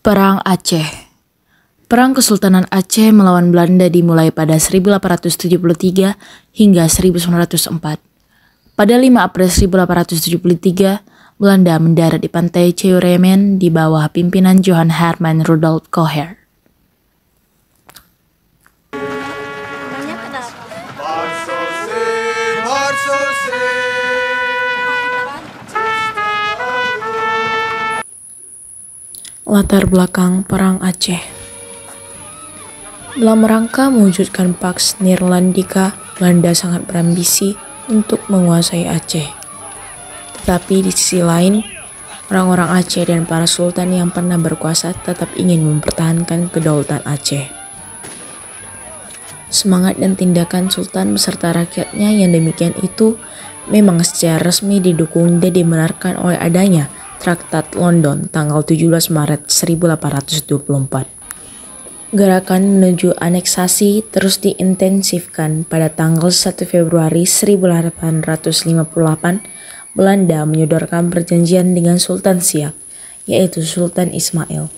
Perang Aceh. Perang Kesultanan Aceh melawan Belanda dimulai pada 1873 hingga 1904. Pada 5 April 1873, Belanda mendarat di pantai Ceuremen di bawah pimpinan Johan Herman Rudolph Koher. Latar belakang Perang Aceh. Dalam rangka mewujudkan Pax Neerlandica, Belanda sangat berambisi untuk menguasai Aceh. Tetapi di sisi lain, orang-orang Aceh dan para sultan yang pernah berkuasa tetap ingin mempertahankan kedaulatan Aceh. Semangat dan tindakan sultan beserta rakyatnya yang demikian itu memang secara resmi didukung dan dibenarkan oleh adanya Traktat London tanggal 17 Maret 1824. Gerakan menuju aneksasi terus diintensifkan. Pada tanggal 1 Februari 1858, Belanda menyodorkan perjanjian dengan Sultan Siak, yaitu Sultan Ismail.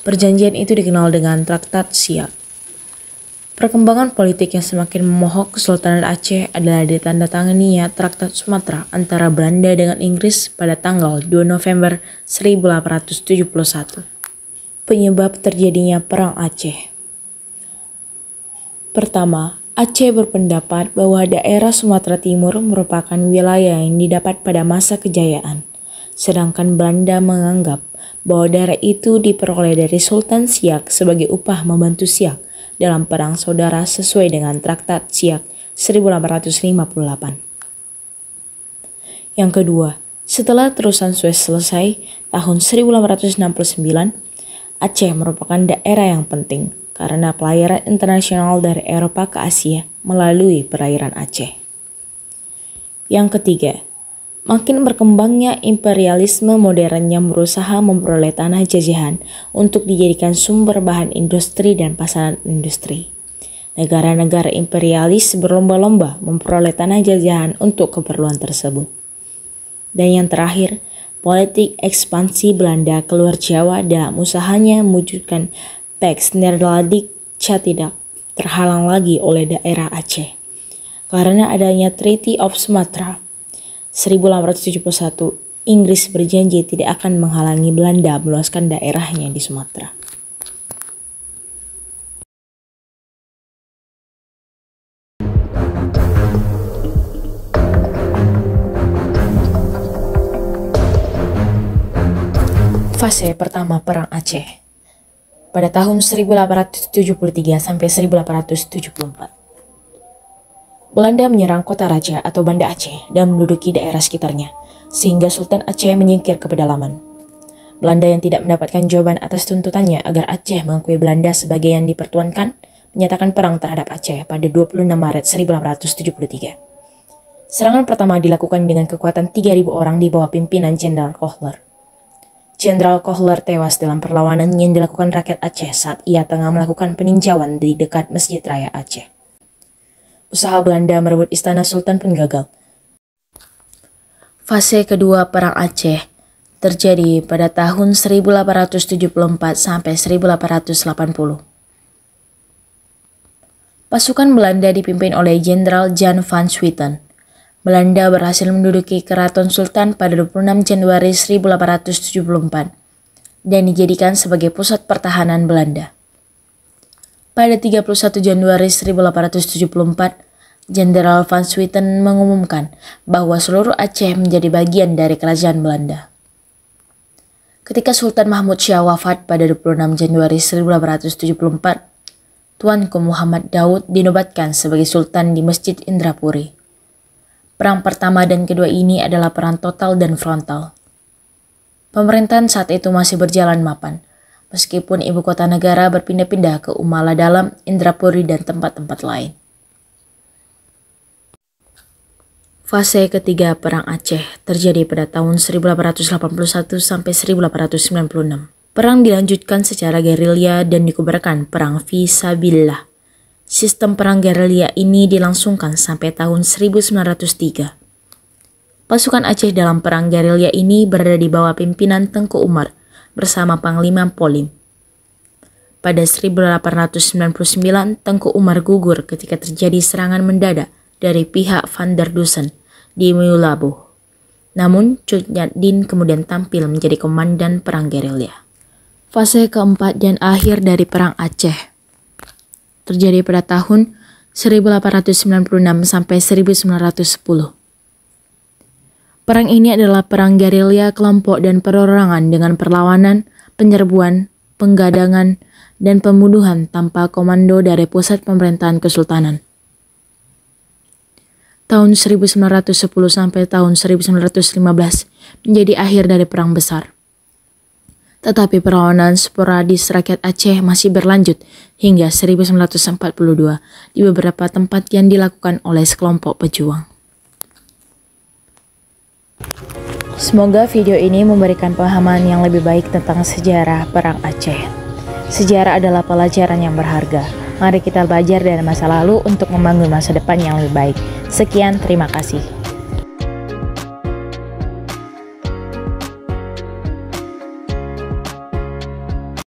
Perjanjian itu dikenal dengan Traktat Siak. Perkembangan politik yang semakin memohok Kesultanan Aceh adalah ditandatanganinya Traktat Sumatera antara Belanda dengan Inggris pada tanggal 2 November 1871. Penyebab terjadinya Perang Aceh. Pertama, Aceh berpendapat bahwa daerah Sumatera Timur merupakan wilayah yang didapat pada masa kejayaan, sedangkan Belanda menganggap bahwa daerah itu diperoleh dari Sultan Siak sebagai upah membantu Siak dalam perang saudara sesuai dengan Traktat Siak 1858. Yang kedua, setelah terusan Suez selesai tahun 1869, Aceh merupakan daerah yang penting karena pelayaran internasional dari Eropa ke Asia melalui perairan Aceh. Yang ketiga, makin berkembangnya imperialisme modern yang berusaha memperoleh tanah jajahan untuk dijadikan sumber bahan industri dan pasaran industri. Negara-negara imperialis berlomba-lomba memperoleh tanah jajahan untuk keperluan tersebut. Dan yang terakhir, politik ekspansi Belanda keluar Jawa dalam usahanya mewujudkan Pax Neerlandica tidak terhalang lagi oleh daerah Aceh. Karena adanya Treaty of Sumatra 1871, Inggris berjanji tidak akan menghalangi Belanda meluaskan daerahnya di Sumatera. Fase pertama Perang Aceh. Pada tahun 1873 sampai 1874. Belanda menyerang kota raja atau Banda Aceh dan menduduki daerah sekitarnya, sehingga Sultan Aceh menyingkir ke pedalaman. Belanda yang tidak mendapatkan jawaban atas tuntutannya agar Aceh mengakui Belanda sebagai yang dipertuankan, menyatakan perang terhadap Aceh pada 26 Maret 1873. Serangan pertama dilakukan dengan kekuatan 3.000 orang di bawah pimpinan Jenderal Kohler. Jenderal Kohler tewas dalam perlawanan yang dilakukan rakyat Aceh saat ia tengah melakukan peninjauan di dekat Masjid Raya Aceh. Usaha Belanda merebut istana Sultan pun gagal. Fase kedua Perang Aceh terjadi pada tahun 1874 sampai 1880. Pasukan Belanda dipimpin oleh Jenderal Jan van Swieten. Belanda berhasil menduduki Keraton Sultan pada 26 Januari 1874 dan dijadikan sebagai pusat pertahanan Belanda. Pada 31 Januari 1874, Jenderal van Swieten mengumumkan bahwa seluruh Aceh menjadi bagian dari kerajaan Belanda. Ketika Sultan Mahmud Syah wafat pada 26 Januari 1874, Tuanku Muhammad Daud dinobatkan sebagai Sultan di Masjid Indrapuri. Perang pertama dan kedua ini adalah perang total dan frontal. Pemerintahan saat itu masih berjalan mapan, meskipun ibu kota negara berpindah-pindah ke Umala Dalam, Indrapuri, dan tempat-tempat lain. Fase ketiga Perang Aceh terjadi pada tahun 1881 sampai 1896. Perang dilanjutkan secara gerilya dan dikubarkan Perang Fisabilillah. Sistem perang gerilya ini dilangsungkan sampai tahun 1903. Pasukan Aceh dalam perang gerilya ini berada di bawah pimpinan Tengku Umar bersama Panglima Polim. Pada 1899, Tengku Umar gugur ketika terjadi serangan mendadak dari pihak Van der Dusen di Meulaboh. Namun, Cut Nhat Dien kemudian tampil menjadi komandan perang gerilya. Fase keempat dan akhir dari Perang Aceh terjadi pada tahun 1896 sampai 1910. Perang ini adalah perang gerilya kelompok dan perorangan dengan perlawanan, penyerbuan, penggadangan, dan pembunuhan tanpa komando dari pusat pemerintahan kesultanan. Tahun 1910 sampai tahun 1915 menjadi akhir dari perang besar. Tetapi perlawanan sporadis rakyat Aceh masih berlanjut hingga 1942 di beberapa tempat yang dilakukan oleh sekelompok pejuang. Semoga video ini memberikan pemahaman yang lebih baik tentang sejarah Perang Aceh. Sejarah adalah pelajaran yang berharga. Mari kita belajar dari masa lalu untuk membangun masa depan yang lebih baik. Sekian, terima kasih.